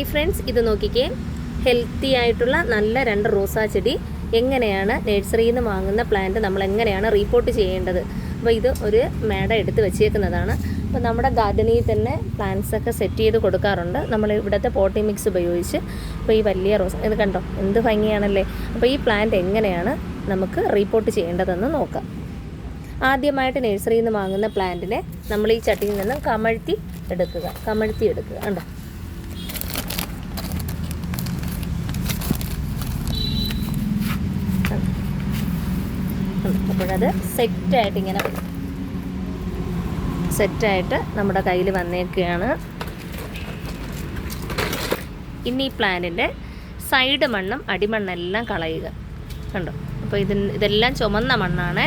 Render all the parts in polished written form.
Friends, ഇത് നോക്കിക്കേ. Healthy ആയിട്ടുള്ള നല്ല 2 റോസാ ചെടി എങ്ങനെയാണ് നഴ്സറിയിൽ നിന്ന് വാങ്ങുന്ന പ്ലാന്റ് നമ്മൾ എങ്ങനെയാണ് റീപോർട്ട് ചെയ്യേണ്ടത്. അപ്പോൾ ഇത് ഒരു മേട എടുത്ത് വെച്ചേക്കുന്നതാണ്. അപ്പോൾ നമ്മുടെ ഗാർഡനിൽ തന്നെ പ്ലാന്റ്സൊക്കെ സെറ്റ് ചെയ്ത് കൊടുക്കാറുണ്ട് നമ്മൾ ഇവിടുത്തെ പോട്ടി മിക്സ് ഉപയോഗിച്ച്. അപ്പോൾ ഈ വലിയ റോസ് ഇത് കണ്ടോ, എന്ത് ഭംഗിയാണല്ലേ. അപ്പോൾ ഈ പ്ലാന്റ് എങ്ങനെയാണ് നമുക്ക് റീപോർട്ട് ചെയ്യേണ്ടതെന്ന് നോക്കാം. ആദ്യമായിട്ട് നഴ്സറിയിൽ നിന്ന് വാങ്ങുന്ന പ്ലാന്റിനെ നമ്മൾ ഈ ചട്ടിയിൽ നിന്ന് കമഴ്ത്തി എടുക്കുക കണ്ടോ. അപ്പോഴത് സെറ്റായിട്ട് നമ്മുടെ കയ്യിൽ വന്നേക്കുകയാണ്. ഇനി ഈ പ്ലാന്റിൻ്റെ സൈഡ് മണ്ണും അടിമണ്ണെല്ലാം കളയുക. കണ്ടോ, അപ്പോൾ ഇതെല്ലാം ചുമന്ന മണ്ണാണ്.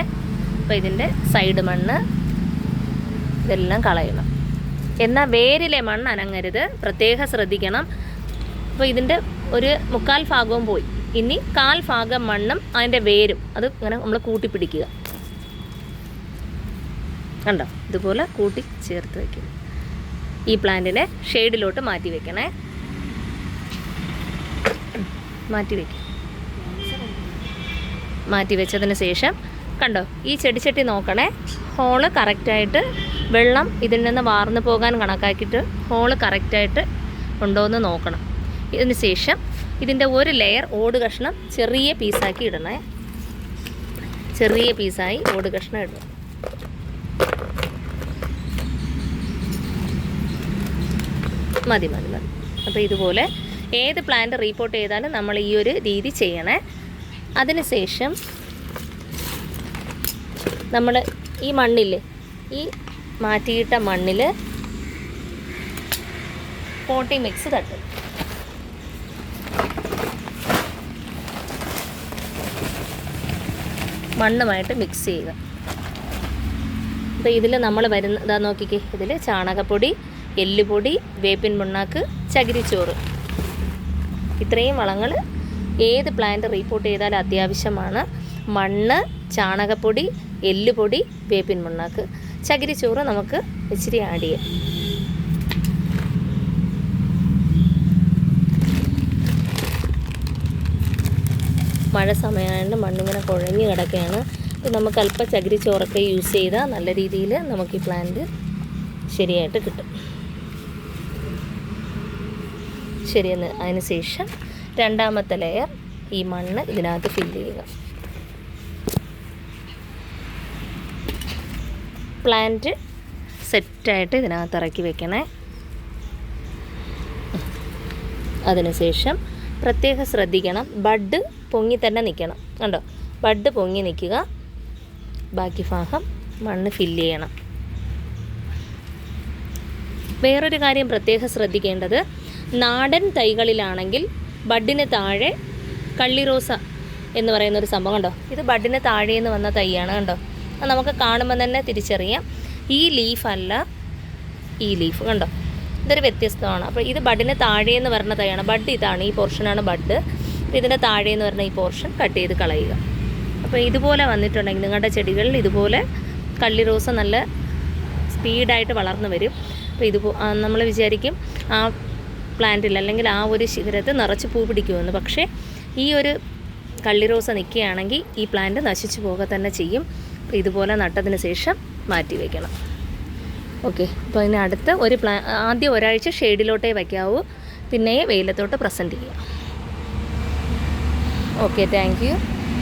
അപ്പോൾ ഇതിൻ്റെ സൈഡ് മണ്ണ് ഇതെല്ലാം കളയണം. എന്നാൽ വേരിലെ മണ്ണ് അനങ്ങരുത്, പ്രത്യേകം ശ്രദ്ധിക്കണം. അപ്പോൾ ഇതിൻ്റെ ഒരു 1/4 ഭാഗവും പോയി. ഇനി 1/4 ഭാഗം മണ്ണും അതിൻ്റെ വേരും അത് ഇങ്ങനെ നമ്മൾ കൂട്ടിപ്പിടിക്കുക. കണ്ടോ, ഇതുപോലെ കൂട്ടി ചേർത്ത് വയ്ക്കുക. ഈ പ്ലാന്റിനെ ഷെയ്ഡിലോട്ട് മാറ്റി വയ്ക്കണേ. മാറ്റി വെച്ചതിന് ശേഷം കണ്ടോ, ഈ ചെടിച്ചട്ടി നോക്കണേ. ഹോള് കറക്റ്റായിട്ട് വെള്ളം ഇതിൽ നിന്ന് വാർന്നു പോകാൻ കണക്കാക്കിയിട്ട് ഹോള് കറക്റ്റായിട്ട് ഉണ്ടോ എന്ന് നോക്കണം. ഇതിന് ശേഷം ഇതിൻ്റെ ഒരു ലെയർ ഓട് കഷ്ണം ചെറിയ പീസാക്കി ഇടണേ. ചെറിയ പീസായി ഓട് കഷ്ണം ഇടണം. മതി. അപ്പോൾ ഇതുപോലെ ഏത് പ്ലാന്റ് റീപോർട്ട് ചെയ്താലും നമ്മൾ ഈ ഒരു രീതി ചെയ്യണേ. അതിനുശേഷം നമ്മൾ ഈ മണ്ണിൽ, ഈ മാറ്റിയിട്ട മണ്ണിൽ പോട്ടി മിക്സ് തട്ടും. മണ്ണുമായിട്ട് മിക്സ് ചെയ്യുക. അപ്പോൾ ഇതിൽ നമ്മൾ ഇതാ നോക്കിക്കേ, ഇതിൽ ചാണകപ്പൊടി, എല്ലുപൊടി, വേപ്പിൻ പിണ്ണാക്ക്, ചകിരിച്ചോറ്, ഇത്രയും വളങ്ങൾ ഏത് പ്ലാന്റ് റീപോർട്ട് ചെയ്താലും അത്യാവശ്യമാണ്. മണ്ണ്, ചാണകപ്പൊടി, എല്ലുപൊടി, വേപ്പിൻ പിണ്ണാക്ക്, ചകിരിച്ചോറ് നമുക്ക് ഇച്ചിരി ആഡ് ചെയ്യാം. മഴ സമയമായതുകൊണ്ട് മണ്ണിങ്ങനെ കുഴഞ്ഞ് കിടക്കുകയാണ്. അപ്പോൾ നമുക്ക് അല്പം ചകിരിച്ചോറൊക്കെ യൂസ് ചെയ്താൽ നല്ല രീതിയിൽ നമുക്ക് ഈ പ്ലാന്റ് ശരിയായിട്ട് കിട്ടും. ശരിയെന്ന് അതിന് ശേഷം രണ്ടാമത്തെ ലെയർ ഈ മണ്ണ് ഇതിനകത്ത് ഫില്ല് ചെയ്യുക. പ്ലാന്റ് സെറ്റായിട്ട് ഇതിനകത്ത് ഇറക്കി വെക്കണേ. അതിനുശേഷം പ്രത്യേകം ശ്രദ്ധിക്കണം, ബഡ് പൊങ്ങി തന്നെ നിൽക്കണം. കണ്ടോ, ബഡ് പൊങ്ങി നിൽക്കുക. ബാക്കി ഭാഗം മണ്ണ് ഫില്ല് ചെയ്യണം. വേറൊരു കാര്യം പ്രത്യേകം ശ്രദ്ധിക്കേണ്ടത്, നാടൻ തൈകളിലാണെങ്കിൽ ബഡിന് താഴെ കള്ളിറോസ എന്ന് പറയുന്നൊരു സംഭവം കണ്ടോ, ഇത് ബഡിന് താഴെ നിന്ന് വന്ന തൈയാണ്. കണ്ടോ, അത് നമുക്ക് കാണുമ്പോൾ തന്നെ തിരിച്ചറിയാം. ഈ ലീഫല്ല, ഈ ലീഫ് കണ്ടോ, ഇതൊരു വ്യത്യസ്തമാണ്. അപ്പോൾ ഇത് ബഡിന് താഴേന്ന് വരുന്ന തൈയാണ്. ബഡ് ഇതാണ്, ഈ പോർഷനാണ് ബഡ്. ഇതിൻ്റെ താഴേന്ന് വരുന്ന ഈ പോർഷൻ കട്ട് ചെയ്ത് കളയുക. അപ്പോൾ ഇതുപോലെ വന്നിട്ടുണ്ടെങ്കിൽ നിങ്ങളുടെ ചെടികളിൽ ഇതുപോലെ കള്ളിറോസ നല്ല സ്പീഡായിട്ട് വളർന്നു വരും. അപ്പോൾ നമ്മൾ വിചാരിക്കും ആ പ്ലാന്റിൽ അല്ലെങ്കിൽ ആ ഒരു ശിഖരത്ത് നിറച്ച് പൂ പിടിക്കുമെന്ന്. പക്ഷേ ഈ ഒരു കള്ളിറോസ നിൽക്കുകയാണെങ്കിൽ ഈ പ്ലാന്റ് നശിച്ചു പോകുക തന്നെ ചെയ്യും. അപ്പോൾ ഇതുപോലെ നട്ടതിന് ശേഷം മാറ്റി വയ്ക്കണം. ഓക്കെ, അപ്പോൾ അതിന് അടുത്ത് ആദ്യം ഒരാഴ്ച ഷെയ്ഡിലോട്ടേ വയ്ക്കാവൂ, പിന്നെ വെയിലത്തോട്ട് പ്രസൻറ്റ് ചെയ്യാം. Okay, thank you.